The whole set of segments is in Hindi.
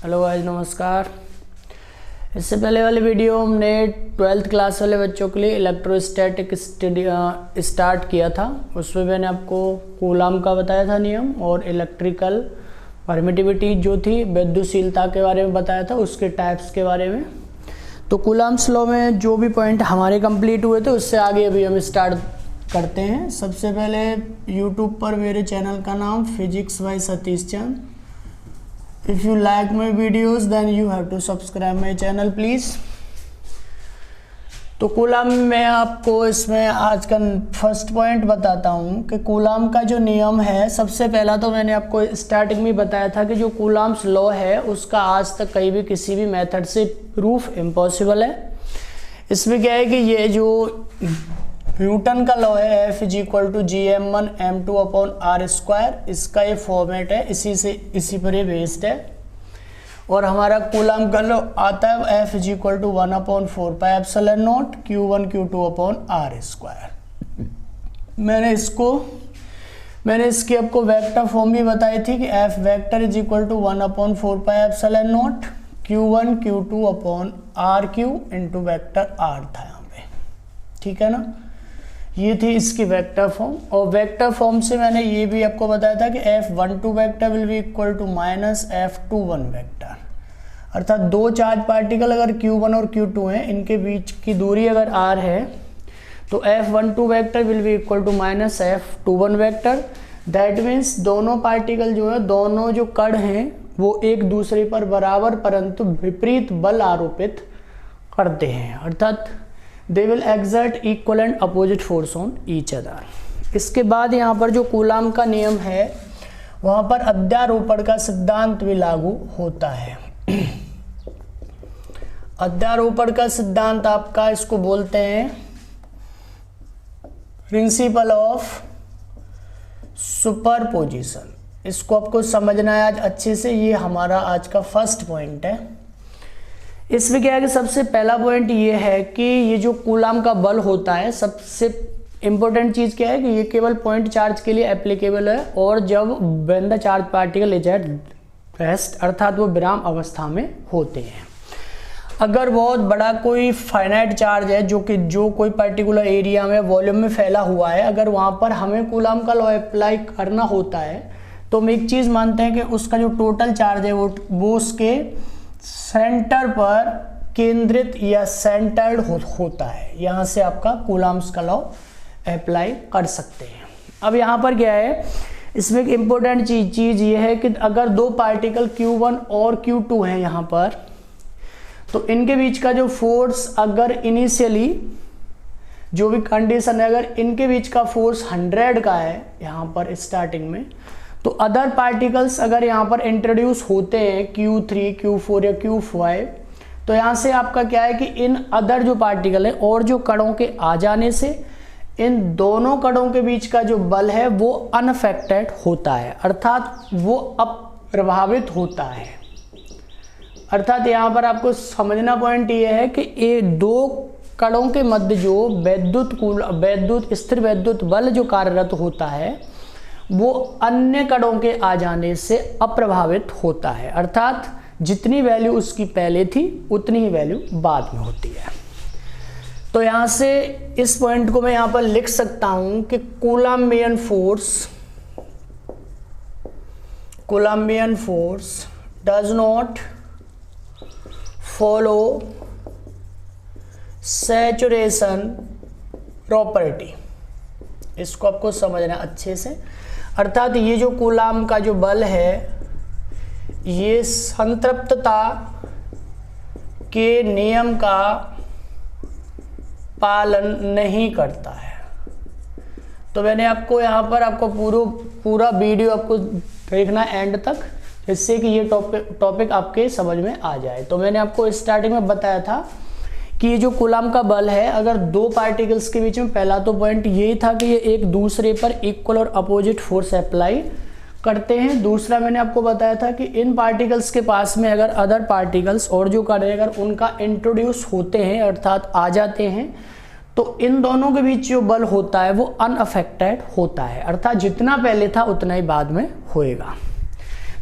हेलो गाइस, नमस्कार। इससे पहले वाली वीडियो हमने 12th क्लास वाले बच्चों के लिए इलेक्ट्रोस्टैटिक स्टडी स्टार्ट किया था। उसमें मैंने आपको कूलाम का बताया था नियम और इलेक्ट्रिकल परमिटिविटी जो थी विद्युतशीलता के बारे में बताया था, उसके टाइप्स के बारे में। तो कूलाम्स लॉ में जो भी पॉइंट हमारे कंप्लीट हुए थे उससे आगे अभी हम स्टार्ट करते हैं। सबसे पहले यूट्यूब पर मेरे चैनल का नाम physics bye Satish Chand. If you like my videos then you have to subscribe my channel please। तो कूलाम में आपको इसमें आज का फर्स्ट पॉइंट बताता हूँ कि कूलाम का जो नियम है, सबसे पहला तो मैंने आपको स्टार्टिंग में बताया था कि जो कूलाम्स लॉ है उसका आज तक कहीं भी किसी भी मेथड से प्रूफ इम्पॉसिबल है। इसमें क्या है कि ये जो न्यूटन का लॉ है F = gm1 m2 upon r square, इसका ये फॉर्मेट है, इसी पर ये बेस्ड है। और हमारा कूलाम का लॉ आता है F = 1/4πε0 q1 q2 upon r square. मैंने इसकी आपको वेक्टर फॉर्म भी बताई थी कि F vector = 1/4πε0 q1 q2 upon r3 into vector r था यहाँ पे, ठीक है ना। ये थी इसकी वेक्टर फॉर्म। और वेक्टर फॉर्म से मैंने ये भी आपको बताया था कि F12 vector will be equal to minus F21 vector, अर्थात दो चार्ज पार्टिकल अगर Q1 और Q2 हैं, इनके बीच की दूरी अगर R है तो F12 vector will be equal to minus F21 vector. That means दोनों पार्टिकल जो है, दोनों जो कण हैं वो एक दूसरे पर बराबर परंतु विपरीत बल आरोपित करते हैं, अर्थात they will exert equal and opposite force on each other. इसके बाद यहाँ पर जो कूलाम का नियम है वहाँ पर अध्यारोपण का सिद्धांत भी लागू होता है। अध्यारोपण का सिद्धांत आपका इसको बोलते हैं प्रिंसिपल ऑफ सुपरपोजिशन। इसको आपको समझना है आज अच्छे से, ये हमारा आज का फर्स्ट पॉइंट है। इसमें क्या है कि सबसे पहला पॉइंट ये है कि ये जो कूलाम का बल होता है, सबसे इंपॉर्टेंट चीज़ क्या है कि ये केवल पॉइंट चार्ज के लिए एप्लीकेबल है, और जब when the charge particle is at rest, अर्थात वो विराम अवस्था में होते हैं। अगर बहुत बड़ा कोई फाइनाइट चार्ज है जो कोई पर्टिकुलर एरिया में वॉल्यूम में फैला हुआ है, अगर वहाँ पर हमें कूलाम का लॉ अप्लाई करना होता है तो हम एक चीज़ मानते हैं कि उसका जो टोटल चार्ज है वो उसके सेंटर पर केंद्रित या सेंटर्ड होता है। यहाँ से आपका कूलाम्स का लॉ अप्लाई कर सकते हैं। अब यहाँ पर क्या है, इसमें एक इम्पोर्टेंट चीज़ ये है कि अगर दो पार्टिकल Q1 और Q2 हैं यहाँ पर, तो इनके बीच का जो फोर्स, अगर इनिशियली जो भी कंडीशन है, अगर इनके बीच का फोर्स 100 का है यहाँ पर स्टार्टिंग में, तो अदर पार्टिकल्स अगर यहाँ पर इंट्रोड्यूस होते हैं Q3, Q4 या Q5, तो यहाँ से आपका क्या है कि इन अदर जो पार्टिकल है और जो कणों के आ जाने से इन दोनों कणों के बीच का जो बल है वो अनअफेक्टेड होता है, अर्थात वो अप्रभावित होता है। अर्थात यहाँ पर आपको समझना पॉइंट ये है कि ये दो कणों के मध्य जो स्थिर वैद्युत बल जो कार्यरत होता है वो अन्य कणों के आ जाने से अप्रभावित होता है, अर्थात जितनी वैल्यू उसकी पहले थी उतनी ही वैल्यू बाद में होती है। तो यहाँ से इस पॉइंट को मैं यहाँ पर लिख सकता हूं कि Coulombian force does not follow saturation property. इसको आपको समझना अच्छे से, अर्थात ये जो कूलाम का जो बल है ये संतृप्तता के नियम का पालन नहीं करता है। तो मैंने आपको यहाँ पर आपको पूरा वीडियो आपको देखना एंड तक, जिससे कि ये टॉपिक आपके समझ में आ जाए। तो मैंने आपको स्टार्टिंग में बताया था कि ये जो कूलाम का बल है, अगर दो पार्टिकल्स के बीच में, पहला तो पॉइंट यही था कि ये एक दूसरे पर इक्वल और अपोजिट फोर्स अप्लाई करते हैं। दूसरा मैंने आपको बताया था कि इन पार्टिकल्स के पास में अगर अदर पार्टिकल्स और जो कण है अगर उनका इंट्रोड्यूस होते हैं, अर्थात आ जाते हैं, तो इन दोनों के बीच जो बल होता है वो अनअफेक्टेड होता है, अर्थात जितना पहले था उतना ही बाद में होएगा।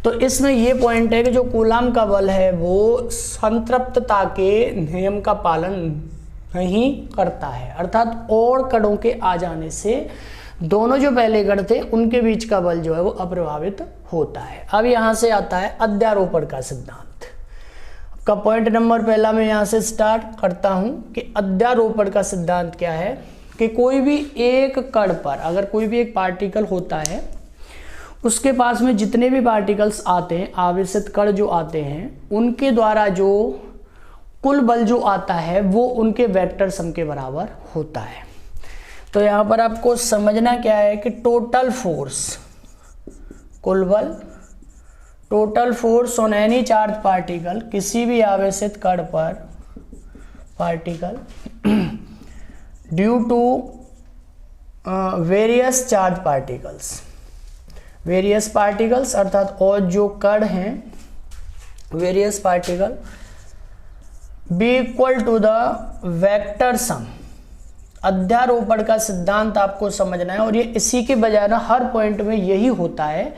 तो इसमें ये पॉइंट है कि जो कूलाम का बल है वो संतृप्तता के नियम का पालन नहीं करता है, अर्थात और कणों के आ जाने से दोनों जो पहले कण थे उनके बीच का बल जो है वो अप्रभावित होता है। अब यहाँ से आता है अध्यारोपण का सिद्धांत का पॉइंट नंबर पहला मैं यहाँ से स्टार्ट करता हूँ कि अध्यारोपण का सिद्धांत क्या है कि कोई भी एक कण पर अगर कोई भी एक पार्टिकल होता है उसके पास में जितने भी पार्टिकल्स आते हैं, आवेशित कण जो आते हैं, उनके द्वारा जो कुल बल जो आता है वो उनके वेक्टर सम के बराबर होता है। तो यहाँ पर आपको समझना क्या है कि टोटल फोर्स, कुल बल, total force on any charge particle, किसी भी आवेशित कण पर particle due to various charge particles, various particles अर्थात और जो कण हैं various particle be equal to the vector sum. अध्यारोपण का सिद्धांत आपको समझना है और ये इसी के बजाय ना हर पॉइंट में यही होता है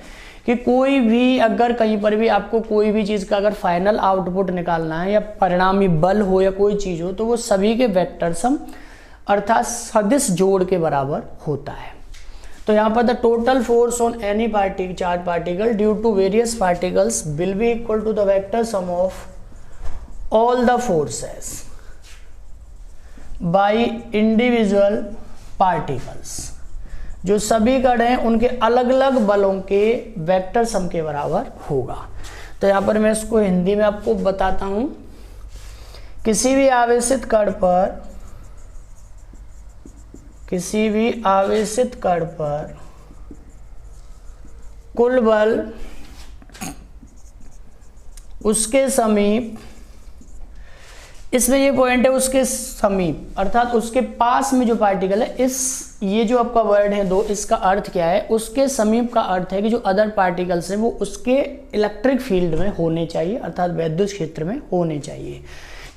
कि कोई भी अगर कहीं पर भी आपको कोई भी चीज़ का अगर फाइनल आउटपुट निकालना है या परिणामी बल हो या कोई चीज़ हो तो वो सभी के वेक्टर सम अर्थात सदिश जोड़ के बराबर होता है। तो यहाँ पर the total force on any charge particle due to various particles will be equal to the vector sum of all the forces by individual particles. जो सभी कण हैं उनके अलग अलग बलों के वेक्टर सम के बराबर होगा। तो यहाँ पर मैं इसको हिंदी में आपको बताता हूँ। किसी भी आवेशित कण पर, किसी भी आवेशित कण पर कुल बल उसके समीप, इसमें ये पॉइंट है उसके समीप अर्थात उसके पास में जो पार्टिकल है, इस ये जो आपका वर्ड है दो, इसका अर्थ क्या है? उसके समीप का अर्थ है कि जो अदर पार्टिकल्स हैं वो उसके इलेक्ट्रिक फील्ड में होने चाहिए अर्थात विद्युत क्षेत्र में होने चाहिए,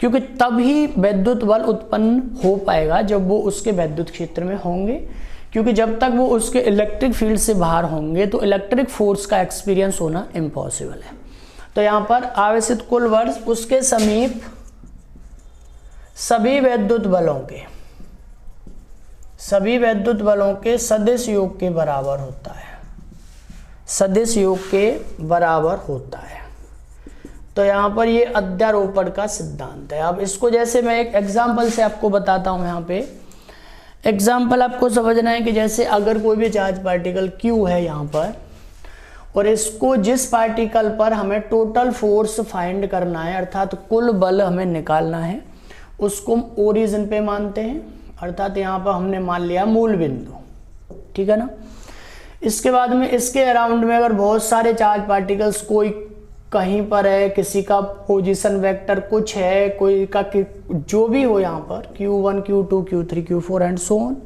क्योंकि तभी विद्युत बल उत्पन्न हो पाएगा जब वो उसके विद्युत क्षेत्र में होंगे, क्योंकि जब तक वो उसके इलेक्ट्रिक फील्ड से बाहर होंगे तो इलेक्ट्रिक फोर्स का एक्सपीरियंस होना इम्पॉसिबल है। तो यहाँ पर आवेशित कुल बल उसके समीप सभी विद्युत बलों के सदिश योग के बराबर होता है, सदिश योग के बराबर होता है। तो यहाँ पर ये अध्यारोपण का सिद्धांत है। अब इसको जैसे मैं एक एग्जाम्पल से आपको बताता हूँ। यहाँ पे एग्जाम्पल आपको समझना है कि जैसे अगर कोई भी चार्ज पार्टिकल Q है यहाँ पर, और इसको जिस पार्टिकल पर हमें टोटल फोर्स फाइंड करना है अर्थात कुल बल हमें निकालना है, उसको ओरिजिन पे मानते हैं अर्थात यहाँ पर हमने मान लिया मूल बिंदु, ठीक है ना। इसके बाद में इसके अराउंड में अगर बहुत सारे चार्ज पार्टिकल्स कोई कहीं पर है, किसी का पोजीशन वेक्टर कुछ है, कोई का जो भी हो यहाँ पर Q1 Q2 Q3 Q4 and so on.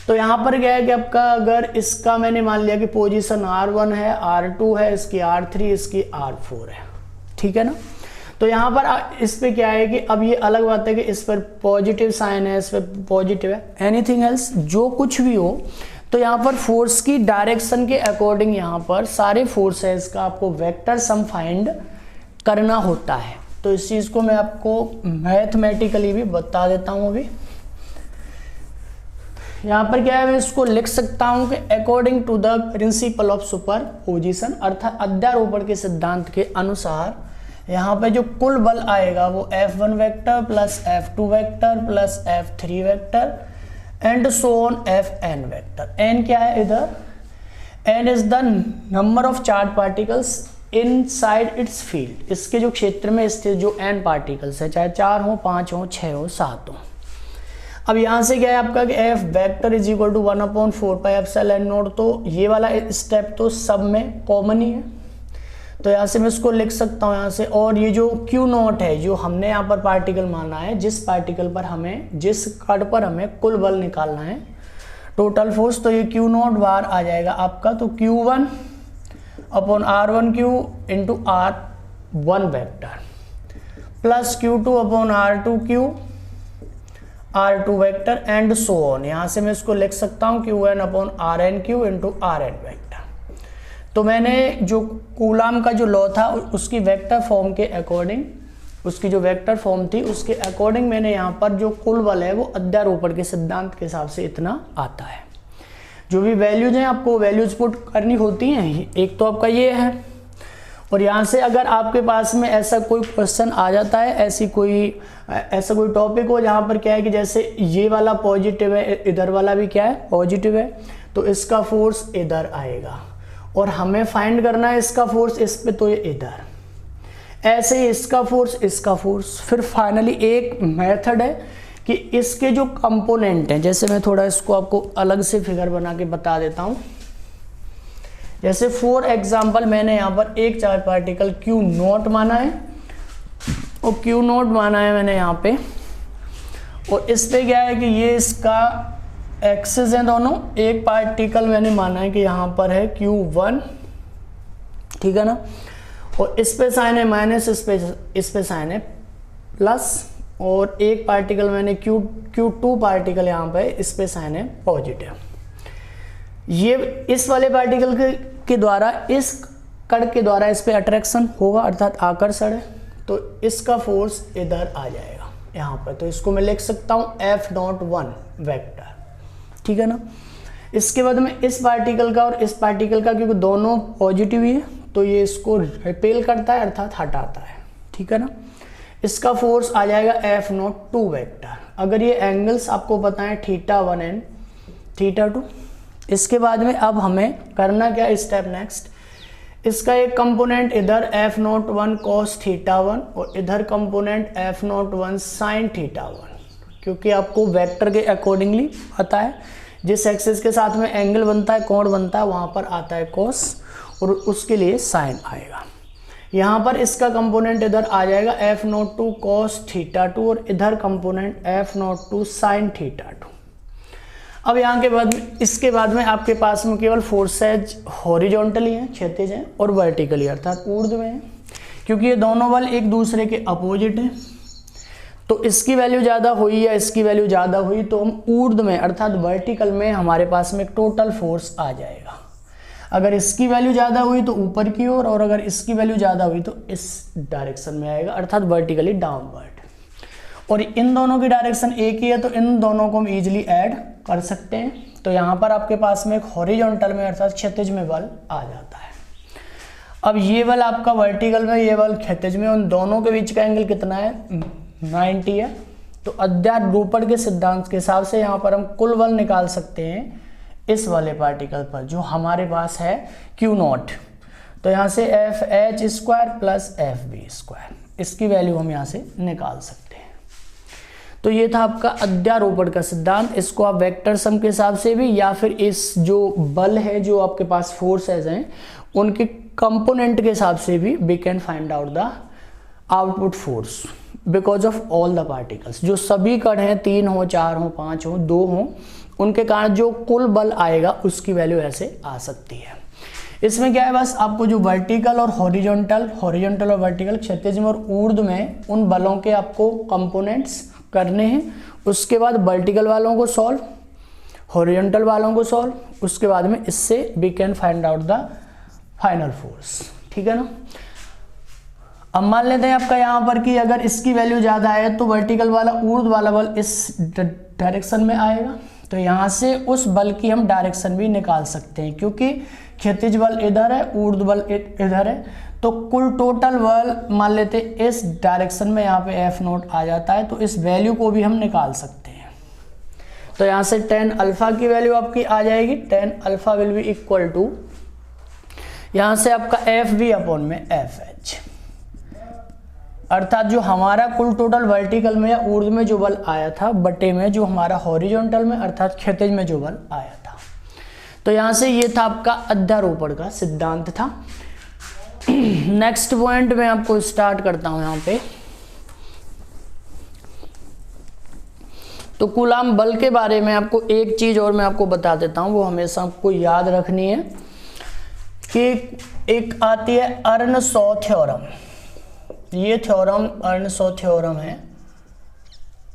तो यहाँ पर क्या है कि आपका अगर इसका मैंने मान लिया कि पोजीशन R1 है, R2 है, इसकी R3, इसकी R4 है, ठीक है ना। तो यहाँ पर इस पे क्या है कि अब ये अलग बात है कि इस पर पॉजिटिव साइन है, इस पर पॉजिटिव है, एनीथिंग एल्स जो कुछ भी हो, तो यहाँ पर फोर्स की डायरेक्शन के अकॉर्डिंग यहाँ पर सारे फोर्सेस का आपको वेक्टर सम फाइंड करना होता है। तो इस चीज़ को मैं आपको मैथमेटिकली भी बता देता हूँ। अभी यहाँ पर क्या है, मैं इसको लिख सकता हूँ कि according to the principle of superposition अर्थात अध्यारोपण के सिद्धांत के अनुसार यहाँ पे जो कुल बल आएगा वो F1 vector plus F2 vector plus F3 vector and so on Fn vector. n क्या है इधर? n is the number of charge particles inside it's field. इसके जो क्षेत्र में स्थित जो n पार्टिकल्स है, चाहे 4 हो, 5 हो, 6 हो, 7 हो। अब यहाँ से क्या है आपका कि F vector is equal to 1/4 pi epsilon naught. तो ये वाला स्टेप तो सब में कॉमन ही है, तो यहाँ से मैं इसको लिख सकता हूँ यहाँ से। और ये जो Q नॉट है जो हमने यहाँ पर पार्टिकल माना है, जिस पार्टिकल पर हमें, जिस कण पर हमें कुल बल निकालना है टोटल फोर्स, तो ये Q नॉट बार आ जाएगा आपका। तो Q1 upon R1Q into R1 vector plus Q2 upon R2Q R2 vector and so on. यहाँ से मैं इसको लिख सकता हूँ Qn upon RnQ into Rn vector. तो मैंने जो कूलाम का जो लॉ था उसकी वेक्टर फॉर्म के अकॉर्डिंग, उसकी जो वेक्टर फॉर्म थी उसके अकॉर्डिंग मैंने यहाँ पर जो कुल बल है वो अध्यारोपण के सिद्धांत के हिसाब से इतना आता है। जो भी वैल्यूज हैं आपको वैल्यूज पुट करनी होती हैं। एक तो आपका ये है, और यहाँ से अगर आपके पास में ऐसा कोई क्वेश्चन आ जाता है, ऐसा कोई टॉपिक हो जहाँ पर क्या है कि जैसे ये वाला पॉजिटिव है, इधर वाला भी क्या है पॉजिटिव है, तो इसका फोर्स इधर आएगा और हमें फाइंड करना है इसका फोर्स इस पे, तो ये इधर, ऐसे ही इसका फोर्स। फिर फाइनली एक मेथड है कि इसके जो कंपोनेंट हैं, जैसे मैं थोड़ा इसको आपको अलग से फिगर बना के बता देता हूँ। जैसे फॉर एग्जांपल मैंने यहाँ पर एक चार्ज पार्टिकल Q0 माना है, और Q0 माना है मैंने यहाँ पे, और इस पे क्या है कि ये इसका एक्सिस है दोनों। एक पार्टिकल मैंने माना है कि यहाँ पर है Q1, ठीक है ना, और इस पे साइन है माइनस, इस पे साइन है प्लस, और एक पार्टिकल मैंने Q2 पार्टिकल यहाँ पे, इस पे साइन है पॉजिटिव। ये इस वाले पार्टिकल के द्वारा, इस कण के द्वारा इस पे अट्रैक्शन होगा अर्थात आकर्षण है, तो इसका फोर्स इधर आ जाएगा यहाँ पर। तो इसको मैं लिख सकता हूँ F01 वेक्टर, ठीक है ना। इसके बाद में इस पार्टिकल का और इस पार्टिकल का, क्योंकि दोनों पॉजिटिव ही है, तो ये इसको रिपेल करता है अर्थात हटाता है, ठीक है ना। इसका फोर्स आ जाएगा F02 वेक्टर। अगर ये एंगल्स आपको पता है θ1 एंड θ2। इसके बाद में अब हमें करना क्या, स्टेप नेक्स्ट, इसका एक कंपोनेंट इधर F01 cos θ1 और इधर कंपोनेंट F01 sin θ1, क्योंकि आपको वेक्टर के अकॉर्डिंगली पता है जिस एक्सिस के साथ में एंगल बनता है, कोण बनता है, वहाँ पर आता है cos और उसके लिए sin आएगा। यहाँ पर इसका कंपोनेंट इधर आ जाएगा F02 cos θ2 और इधर कंपोनेंट F02 sin θ2। अब यहाँ के बाद में, इसके बाद में आपके पास में केवल फोर्सेज हॉरिजॉन्टली हैं, क्षैतिज हैं, और वर्टिकली अर्थात ऊर्ध्व में हैं, क्योंकि ये दोनों बल एक दूसरे के अपोजिट हैं। तो इसकी वैल्यू ज़्यादा हुई या इसकी वैल्यू ज़्यादा हुई तो हम ऊर्ध्व में अर्थात वर्टिकल में हमारे पास में टोटल फोर्स आ जाएगा। अगर इसकी वैल्यू ज़्यादा हुई तो ऊपर की ओर, और अगर इसकी वैल्यू ज़्यादा हुई तो इस डायरेक्शन में आएगा अर्थात वर्टिकली डाउनवर्ड। और इन दोनों की डायरेक्शन एक ही है, तो इन दोनों को हम इजीली ऐड कर सकते हैं। तो यहाँ पर आपके पास में एक हॉरिजॉन्टल में अर्थात क्षैतिज में बल आ जाता है। अब ये बल आपका वर्टिकल में, ये बल क्षैतिज में, उन दोनों के बीच का एंगल कितना है, 90 है। तो अध्यारोपण के सिद्धांत के हिसाब से यहाँ पर हम कुल बल निकाल सकते हैं इस वाले पार्टिकल पर जो हमारे पास है Q0। तो यहाँ से FH² प्लस FB², इसकी वैल्यू हम यहाँ से निकाल सकते हैं। तो ये था आपका अध्यारोपण का सिद्धांत। इसको आप वेक्टर सम के हिसाब से भी, या फिर इस जो बल है, जो आपके पास फोर्सेज हैं, उनके कंपोनेंट के हिसाब से भी we can find out the output force because of all the particles. जो सभी कण हैं, 3 हो, 4 हो, 5 हो, 2 हो, उनके कारण जो कुल बल आएगा उसकी वैल्यू ऐसे आ सकती है। इसमें क्या है, बस आपको जो वर्टिकल और हॉरिजॉन्टल और वर्टिकल, क्षैतिज में और ऊर्ध्व में, उन बलों के आपको कंपोनेंट्स करने हैं। उसके बाद वर्टिकल वालों को सॉल्व, हॉरिजॉन्टल वालों को सॉल्व, उसके बाद में इससे we can find out the final force, ठीक है ना। अब मान लेते हैं आपका यहाँ पर कि अगर इसकी वैल्यू ज़्यादा है तो वर्टिकल वाला, ऊर्ध्व वाला बल इस डायरेक्शन में आएगा। तो यहाँ से उस बल की हम डायरेक्शन भी निकाल सकते हैं, क्योंकि क्षैतिज बल इधर है, ऊर्ध्व बल इधर है, तो कुल टोटल बल मान लेते इस डायरेक्शन में यहाँ पे F0 आ जाता है, तो इस वैल्यू को भी हम निकाल सकते हैं। तो यहाँ से tan अल्फा की वैल्यू आपकी आ जाएगी, tan alpha will be equal to, यहाँ से आपका FB अपॉन में FH, अर्थात जो हमारा कुल टोटल वर्टिकल में या ऊर्ध्व में जो बल आया था बटे में जो हमारा हॉरिजॉन्टल में अर्थात क्षैतिज में जो बल आया था। तो यहाँ से ये था आपका अध्यारोपण का सिद्धांत था। नेक्स्ट पॉइंट में आपको स्टार्ट करता हूं यहाँ पे। तो कूलाम बल के बारे में आपको एक चीज और मैं आपको बता देता हूं, वो हमेशा आपको याद रखनी है कि एक आती है अर्नशॉ थ्योरम। ये थ्योरम अर्नशॉ थ्योरम है,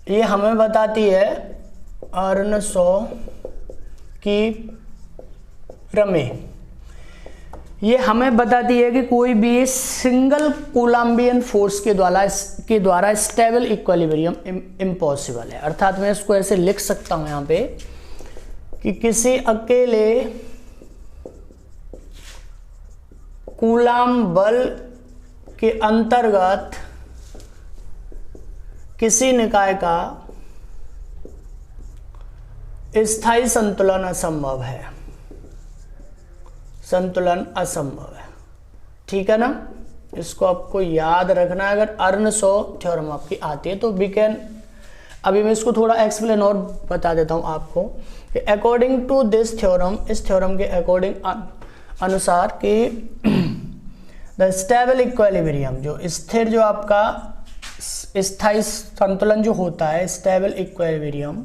ये हमें बताती है अर्नशॉ की प्रमेय। ये हमें बताती है कि कोई भी सिंगल कूलम्बियन फोर्स के द्वारा स्टेबल इक्विलिब्रियम इम्पॉसिबल है। अर्थात मैं इसको ऐसे लिख सकता हूं यहां पे कि किसी अकेले कूलाम बल के अंतर्गत किसी निकाय का स्थायी संतुलन असंभव है, संतुलन असंभव है। ठीक है ना, इसको आपको याद रखना है। अगर अर्नशॉ थ्योरम आपकी आती है तो वी कैन, अभी मैं इसको थोड़ा एक्सप्लेन और बता देता हूं आपको कि अकॉर्डिंग टू दिस थ्योरम, इस थ्योरम के अकॉर्डिंग अनुसार कि द स्टेबल इक्विलिब्रियम, जो स्थिर, जो आपका स्थायी संतुलन जो होता है, stable equilibrium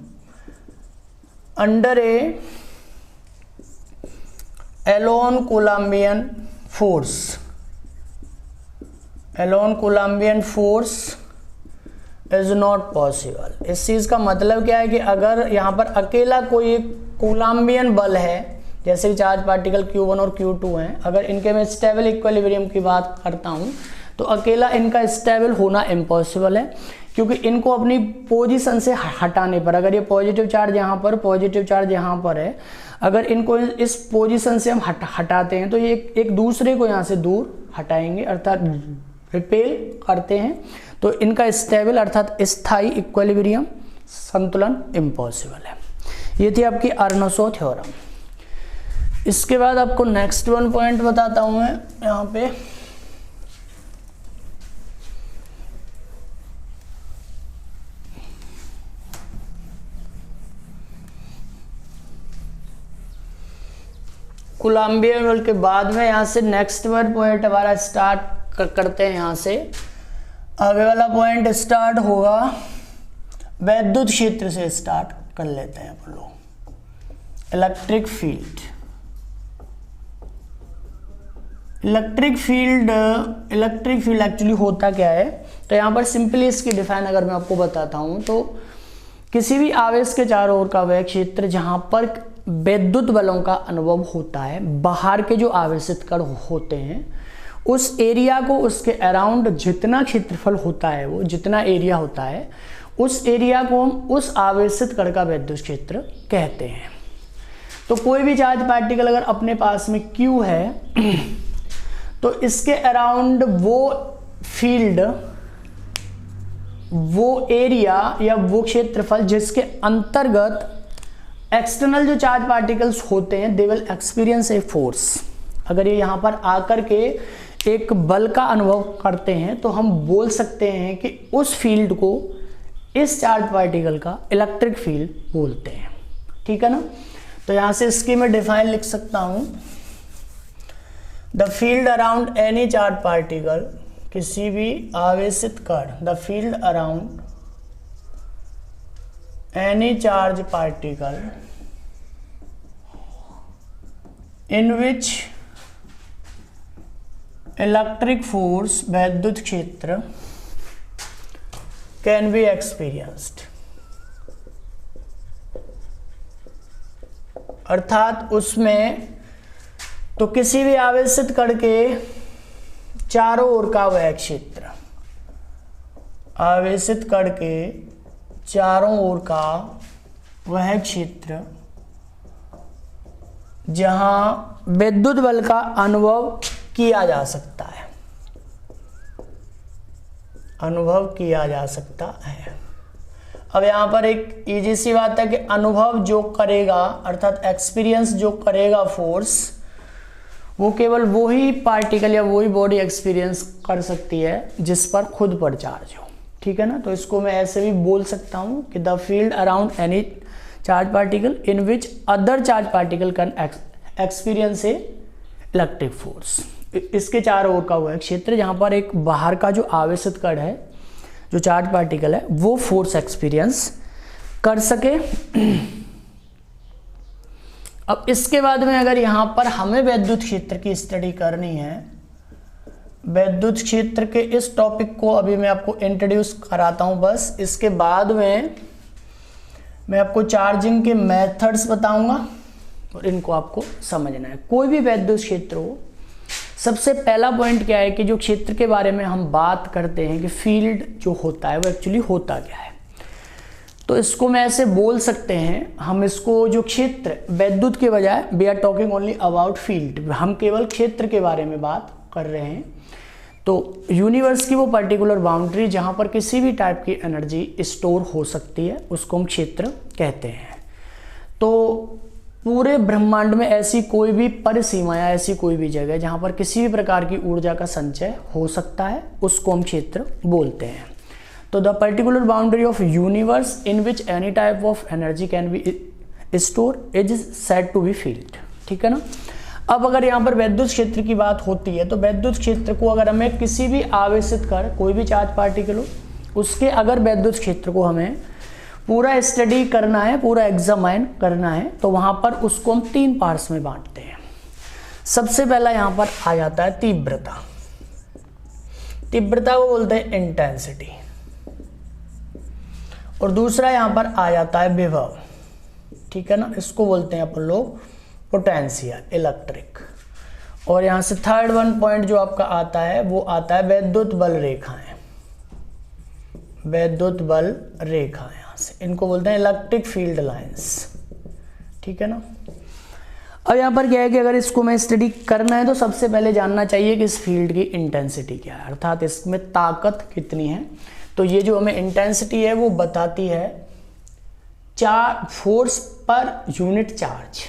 under a alone Coulombian force, alone Coulombian force is not possible. इस चीज का मतलब क्या है कि अगर यहाँ पर अकेला कोई एक कोलम्बियन बल है, जैसे कि चार्ज पार्टिकल Q1 और Q2 हैं, अगर इनके मैं स्टेबल इक्विलिब्रियम की बात करता हूँ तो अकेला इनका स्टेबल होना इम्पॉसिबल है, क्योंकि इनको अपनी पोजीशन से हटाने पर, अगर ये पॉजिटिव चार्ज यहाँ पर, पॉजिटिव चार्ज यहाँ पर है, अगर इनको इस पोजीशन से हम हटाते हैं तो ये एक दूसरे को यहाँ से दूर हटाएंगे, अर्थात रिपेल करते हैं, तो इनका स्टेबल अर्थात स्थायी इक्विलिब्रियम संतुलन इम्पॉसिबल है। ये थी आपकी अर्नशॉ थ्योरम। इसके बाद आपको नेक्स्ट वन पॉइंट बताता हूं मैं यहाँ पे, कोलम्बियन बल के बाद में यहाँ से नेक्स्ट वन पॉइंट हमारा स्टार्ट करते हैं। यहाँ से आगे वाला पॉइंट स्टार्ट होगा वैद्युत क्षेत्र से, स्टार्ट कर लेते हैं अपन लोग। Electric field, electric field actually होता क्या है, तो यहाँ पर सिंपली इसकी डिफाइन अगर मैं आपको बताता हूँ तो किसी भी आवेश के चारों ओर का वह क्षेत्र जहाँ पर विद्युत बलों का अनुभव होता है, बाहर के जो आवेशित कण होते हैं, उस एरिया को, उसके अराउंड जितना क्षेत्रफल होता है, वो जितना एरिया होता है, उस एरिया को हम उस आवेशित कण का विद्युत क्षेत्र कहते हैं। तो कोई भी चार्ज पार्टिकल अगर अपने पास में Q है तो इसके अराउंड वो फील्ड, वो एरिया या वो क्षेत्रफल जिसके अंतर्गत एक्सटर्नल जो चार्ज पार्टिकल्स होते हैं, they will experience a force. अगर ये यहाँ पर आकर के एक बल का अनुभव करते हैं तो हम बोल सकते हैं कि उस फील्ड को, इस चार्ज पार्टिकल का इलेक्ट्रिक फील्ड बोलते हैं। ठीक है ना, तो यहाँ से इसकी मैं डिफाइन लिख सकता हूँ, the field around any charge particle, किसी भी आवेशित कण, the field around any charge particle in which electric force, वैद्युत क्षेत्र, कैन बी एक्सपीरियंस्ड। अर्थात उसमें तो किसी भी आवेशित कण के चारों ओर का वह क्षेत्र, आवेशित कण के चारों ओर का वह क्षेत्र जहां विद्युत बल का अनुभव किया जा सकता है, अनुभव किया जा सकता है। अब यहाँ पर एक इजी सी बात है कि अनुभव जो करेगा, अर्थात एक्सपीरियंस जो करेगा फोर्स, वो केवल वही पार्टिकल या वही बॉडी एक्सपीरियंस कर सकती है जिस पर खुद पर चार्ज हो। ठीक है ना, तो इसको मैं ऐसे भी बोल सकता हूँ कि the field around any charge particle in which other charge particle can experience A electric force. इसके चारों ओर का वो क्षेत्र जहाँ पर एक बाहर का जो आवेशित कण है, जो चार्ज पार्टिकल है, वो फोर्स एक्सपीरियंस कर सके। अब इसके बाद में अगर यहाँ पर हमें वैद्युत क्षेत्र की स्टडी करनी है, वैद्युत क्षेत्र के इस टॉपिक को अभी मैं आपको इंट्रोड्यूस कराता हूँ बस। इसके बाद में मैं आपको चार्जिंग के मेथड्स बताऊंगा और इनको आपको समझना है। कोई भी वैद्युत क्षेत्र हो, सबसे पहला पॉइंट क्या है कि जो क्षेत्र के बारे में हम बात करते हैं कि फील्ड जो होता है वो एक्चुअली होता क्या है, तो इसको मैं ऐसे बोल सकते हैं, हम इसको जो क्षेत्र, विद्युत के बजाय we are talking only about field, हम केवल क्षेत्र के बारे में बात कर रहे हैं। तो यूनिवर्स की वो पर्टिकुलर बाउंड्री जहाँ पर किसी भी टाइप की एनर्जी स्टोर हो सकती है उसको हम क्षेत्र कहते हैं। तो पूरे ब्रह्मांड में ऐसी कोई भी परिसीमा या ऐसी कोई भी जगह जहाँ पर किसी भी प्रकार की ऊर्जा का संचय हो सकता है उसको हम क्षेत्र बोलते हैं। तो the particular boundary of universe in which any type of energy can be store is said to be field. ठीक है ना। अब अगर यहाँ पर वैद्युत क्षेत्र की बात होती है तो वैद्युत क्षेत्र को अगर हमें किसी भी आवेशित कर कोई भी चार्ज पार्टिकल हो उसके अगर वैद्युत क्षेत्र को हमें पूरा स्टडी करना है, पूरा एग्जामाइन करना है, तो वहाँ पर उसको हम 3 पार्ट्स में बांटते हैं। सबसे पहला यहाँ पर आ जाता है तीव्रता। तीव्रता को बोलते हैं इंटेंसिटी। और दूसरा यहाँ पर आ जाता है विभव। ठीक है ना, इसको बोलते हैं अपन लोग पोटेंशियल, इलेक्ट्रिक। और यहाँ से थर्ड वन पॉइंट जो आपका आता है वो आता है वैद्युत बल रेखाएं। वैद्युत बल रेखा, यहाँ से इनको बोलते हैं इलेक्ट्रिक फील्ड लाइंस। ठीक है ना। अब यहाँ पर क्या है कि अगर इसको मैं स्टडी करना है तो सबसे पहले जानना चाहिए कि इस फील्ड की इंटेंसिटी क्या है, अर्थात इसमें ताकत कितनी है। तो ये जो हमें इंटेंसिटी है वो बताती है फोर्स पर यूनिट चार्ज।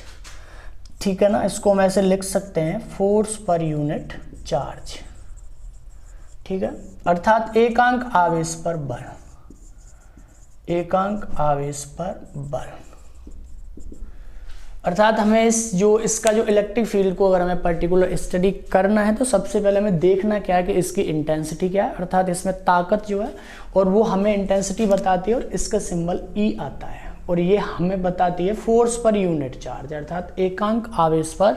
ठीक है ना, इसको हम ऐसे लिख सकते हैं, फोर्स पर यूनिट चार्ज। ठीक है, अर्थात एकांक आवेश पर बल, एकांक आवेश पर बल। अर्थात हमें इसका जो इलेक्ट्रिक फील्ड को अगर हमें पर्टिकुलर स्टडी करना है तो सबसे पहले हमें देखना क्या है कि इसकी इंटेंसिटी क्या है, अर्थात इसमें ताकत जो है, और वो हमें इंटेंसिटी बताती है और इसका सिंबल E आता है, और ये हमें बताती है फोर्स पर यूनिट चार्ज, अर्थात एकांक आवेश पर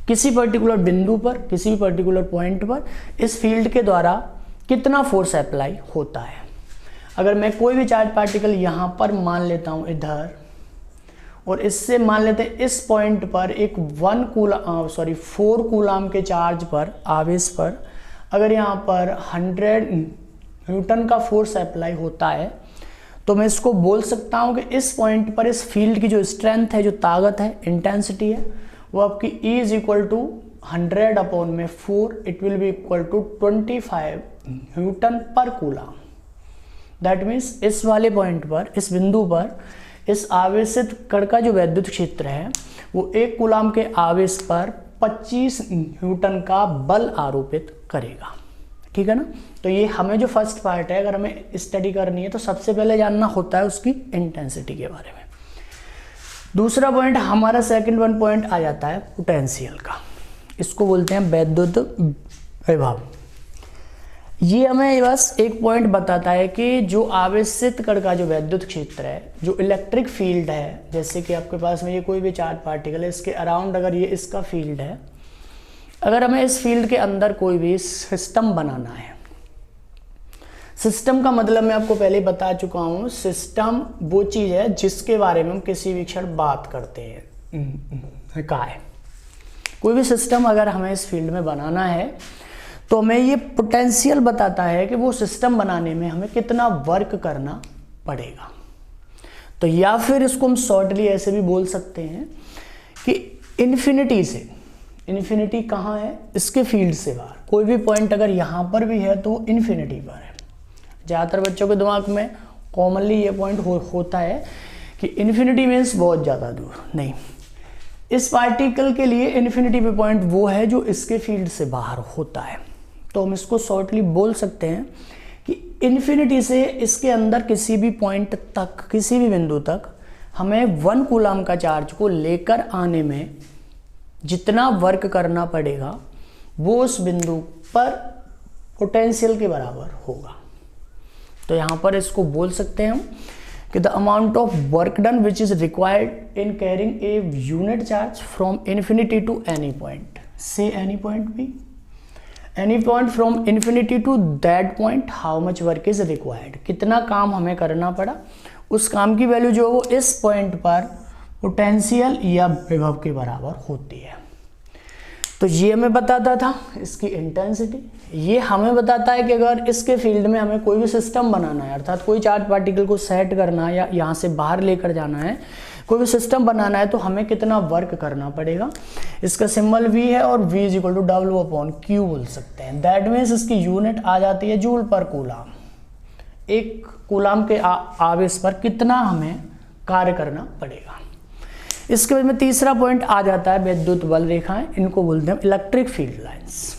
किसी पर्टिकुलर बिंदु पर, किसी भी पर्टिकुलर पॉइंट पर इस फील्ड के द्वारा कितना फोर्स अप्लाई होता है। अगर मैं कोई भी चार्ज पार्टिकल यहाँ पर मान लेता हूँ इधर, और इससे मान लेते हैं इस पॉइंट पर एक 4 कूलाम के चार्ज पर, आवेश पर अगर यहाँ पर 100 न्यूटन का फोर्स अप्लाई होता है, तो मैं इसको बोल सकता हूँ कि इस पॉइंट पर इस फील्ड की जो स्ट्रेंथ है, जो ताकत है, इंटेंसिटी है, वो आपकी E is equal to 100/4, it will be equal to 25 newton per coulomb. That means इस वाले पॉइंट पर, इस बिंदु पर इस आवेशित कण का जो वैद्युत क्षेत्र है वो 1 कूलाम के आवेश पर 25 न्यूटन का बल आरोपित करेगा। ठीक है ना। तो ये हमें जो फर्स्ट पार्ट है, अगर हमें स्टडी करनी है तो सबसे पहले जानना होता है उसकी इंटेंसिटी के बारे में। दूसरा पॉइंट हमारा सेकंड वन पॉइंट आ जाता है पोटेंशियल का, इसको बोलते हैं वैद्युत विभव। ये हमें बस एक पॉइंट बताता है कि जो आवेशित कण का जो वैद्युत क्षेत्र है, जो इलेक्ट्रिक फील्ड है, जैसे कि आपके पास में ये कोई भी चार्ज पार्टिकल है, इसके अराउंड अगर ये इसका फील्ड है, अगर हमें इस फील्ड के अंदर कोई भी सिस्टम बनाना है, सिस्टम का मतलब मैं आपको पहले बता चुका हूँ, सिस्टम वो चीज़ है जिसके बारे में हम किसी भी क्षण बात करते हैं। क्या है कोई भी सिस्टम अगर हमें इस फील्ड में बनाना है तो हमें ये पोटेंशियल बताता है कि वो सिस्टम बनाने में हमें कितना वर्क करना पड़ेगा। तो या फिर इसको हम शॉर्टली ऐसे भी बोल सकते हैं कि इन्फिनिटी से, इन्फिनिटी कहाँ है, इसके फील्ड से बाहर कोई भी पॉइंट अगर यहाँ पर भी है तो इन्फिनिटी पर है। ज़्यादातर बच्चों के दिमाग में कॉमनली ये पॉइंट होता है कि इन्फिनिटी मीन्स बहुत ज़्यादा दूर, नहीं, इस पार्टिकल के लिए इन्फिनिटी पे पॉइंट वो है जो इसके फील्ड से बाहर होता है। तो हम इसको शॉर्टली बोल सकते हैं कि इन्फिनिटी से इसके अंदर किसी भी पॉइंट तक, किसी भी बिंदु तक हमें 1 कूलाम का चार्ज को लेकर आने में जितना वर्क करना पड़ेगा वो उस बिंदु पर पोटेंशियल के बराबर होगा। तो यहाँ पर इसको बोल सकते हैं हम कि the amount of work done which is required in carrying a unit charge from infinity to any point, से any point B, any point from infinity to that point, how much work is required, कितना काम हमें करना पड़ा, उस काम की वैल्यू जो वो इस पॉइंट पर पोटेंशियल या विभव के बराबर होती है। तो ये हमें बताता था इसकी इंटेंसिटी। ये हमें बताता है कि अगर इसके फील्ड में हमें कोई भी सिस्टम बनाना है, अर्थात कोई चार्ज पार्टिकल को सेट करना है या यहाँ से बाहर लेकर जाना है, कोई भी सिस्टम बनाना है, तो हमें कितना वर्क करना पड़ेगा। इसका सिंबल V है और V is equal to W/Q बोल सकते हैं। दैट मीन्स इसकी यूनिट आ जाती है जूल पर कूलाम। एक कूलाम के आवेश पर कितना हमें कार्य करना पड़ेगा। इसके बाद में तीसरा पॉइंट आ जाता है विद्युत बल रेखाएं, इनको बोलते हैं इलेक्ट्रिक फील्ड लाइंस।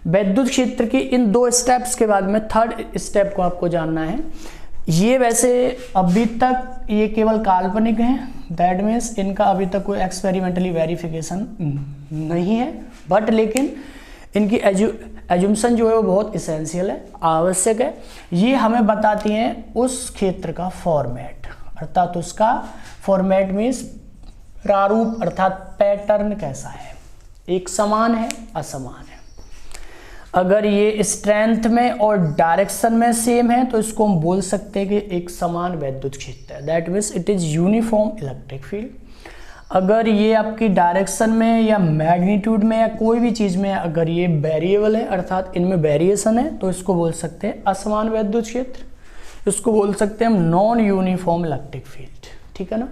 विद्युत क्षेत्र की इन 2 स्टेप्स के बाद में थर्ड स्टेप को आपको जानना है। ये वैसे अभी तक ये केवल काल्पनिक हैं, दैट मीन्स इनका अभी तक कोई एक्सपेरिमेंटली वेरिफिकेशन नहीं है, बट लेकिन इनकी एज्यूम्शन जो है वो बहुत इसेंशियल है, आवश्यक है। ये हमें बताती हैं उस क्षेत्र का फॉर्मेट, अर्थात उसका फॉर्मेट मीन्स प्रारूप, अर्थात पैटर्न कैसा है, एक समान है, असमान है। अगर ये स्ट्रेंथ में और डायरेक्शन में सेम है तो इसको हम बोल सकते हैं कि एक समान विद्युत क्षेत्र है, that means it is uniform electric field. अगर ये आपकी डायरेक्शन में या मैग्नीट्यूड में या कोई भी चीज़ में अगर ये वेरिएबल है, अर्थात इनमें वेरिएशन है, तो इसको बोल सकते हैं असमान विद्युत क्षेत्र। इसको बोल सकते हैं हम नॉन यूनिफॉर्म इलेक्ट्रिक फील्ड, ठीक है ना।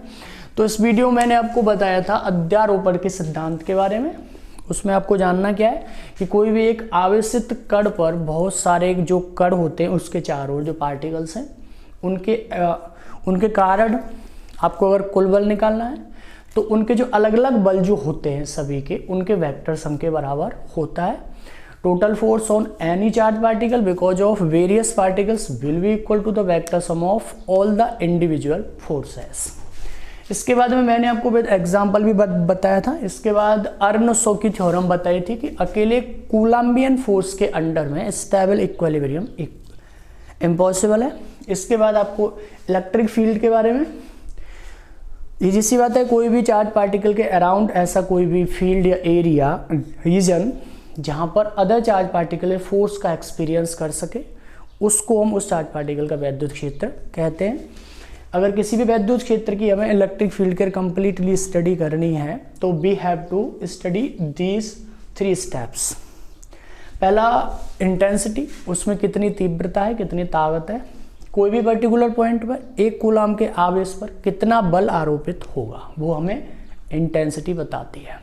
तो इस वीडियो में मैंने आपको बताया था अध्यारोपण के सिद्धांत के बारे में। उसमें आपको जानना क्या है कि कोई भी एक आवेशित कण पर बहुत सारे जो कण होते हैं उसके चारों ओर जो पार्टिकल्स हैं उनके कारण आपको अगर कुल बल निकालना है तो उनके जो अलग अलग बल जो होते हैं सभी के, उनके वेक्टर सम के बराबर होता है। Total force on any charge particle because of various particles will be equal to the vector sum of all the individual forces. इसके बाद में मैंने आपको एग्जाम्पल भी बताया था। इसके बाद अर्नशॉ की थ्योरम बताई थी कि अकेले कूलम्बियन फोर्स के अंडर में स्टेबल इक्विलिब्रियम इम्पॉसिबल है। इसके बाद आपको इलेक्ट्रिक फील्ड के बारे में इजी सी बात है, कोई भी चार्ज पार्टिकल के अराउंड ऐसा कोई भी फील्ड या एरिया रीजन जहाँ पर अदर चार्ज पार्टिकल फोर्स का एक्सपीरियंस कर सके, उसको हम उस चार्ज पार्टिकल का विद्युत क्षेत्र कहते हैं। अगर किसी भी विद्युत क्षेत्र की हमें इलेक्ट्रिक फील्ड के कंप्लीटली स्टडी करनी है तो we have to study these 3 steps. पहला इंटेंसिटी, उसमें कितनी तीव्रता है, कितनी ताकत है, कोई भी पर्टिकुलर पॉइंट पर एक कूलाम के आवेश पर कितना बल आरोपित होगा, वो हमें इंटेंसिटी बताती है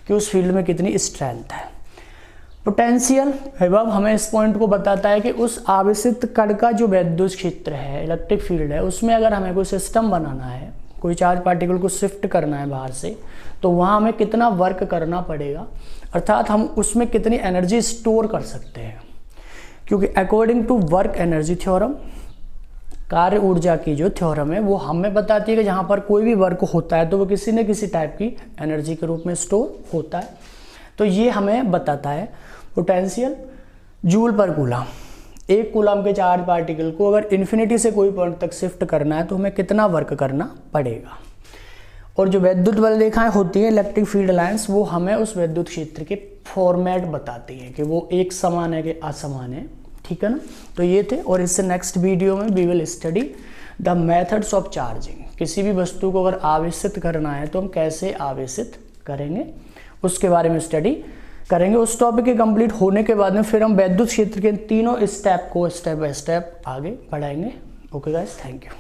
कि उस फील्ड में कितनी स्ट्रेंथ है। पोटेंशियल विभव हमें इस पॉइंट को बताता है कि उस आवेशित कण का जो विद्युत क्षेत्र है, इलेक्ट्रिक फील्ड है, उसमें अगर हमें कोई सिस्टम बनाना है, कोई चार्ज पार्टिकल को शिफ्ट करना है बाहर से, तो वहाँ हमें कितना वर्क करना पड़ेगा, अर्थात हम उसमें कितनी एनर्जी स्टोर कर सकते हैं। क्योंकि according to work energy theorem, कार्य ऊर्जा की जो थ्योरम है वो हमें बताती है कि जहाँ पर कोई भी वर्क होता है तो वो किसी न किसी टाइप की एनर्जी के रूप में स्टोर होता है। तो ये हमें बताता है पोटेंशियल जूल पर कूलाम। एक कूलाम के चार्ज पार्टिकल को अगर इन्फिनिटी से कोई पॉइंट तक शिफ्ट करना है तो हमें कितना वर्क करना पड़ेगा। और जो विद्युत बल रेखाएं होती हैं इलेक्ट्रिक फील्ड लाइंस, वो हमें उस विद्युत क्षेत्र के फॉर्मेट बताती हैं कि वो एक समान है कि असमान है, ठीक है ना। तो ये थे, और इससे नेक्स्ट वीडियो में we will study the methods of charging. किसी भी वस्तु को अगर आवेशित करना है तो हम कैसे आवेशित करेंगे, उसके बारे में स्टडी करेंगे। उस टॉपिक के कंप्लीट होने के बाद में फिर हम विद्युत क्षेत्र के तीनों स्टेप को स्टेप बाय स्टेप आगे बढ़ाएंगे। Okay guys, thank you.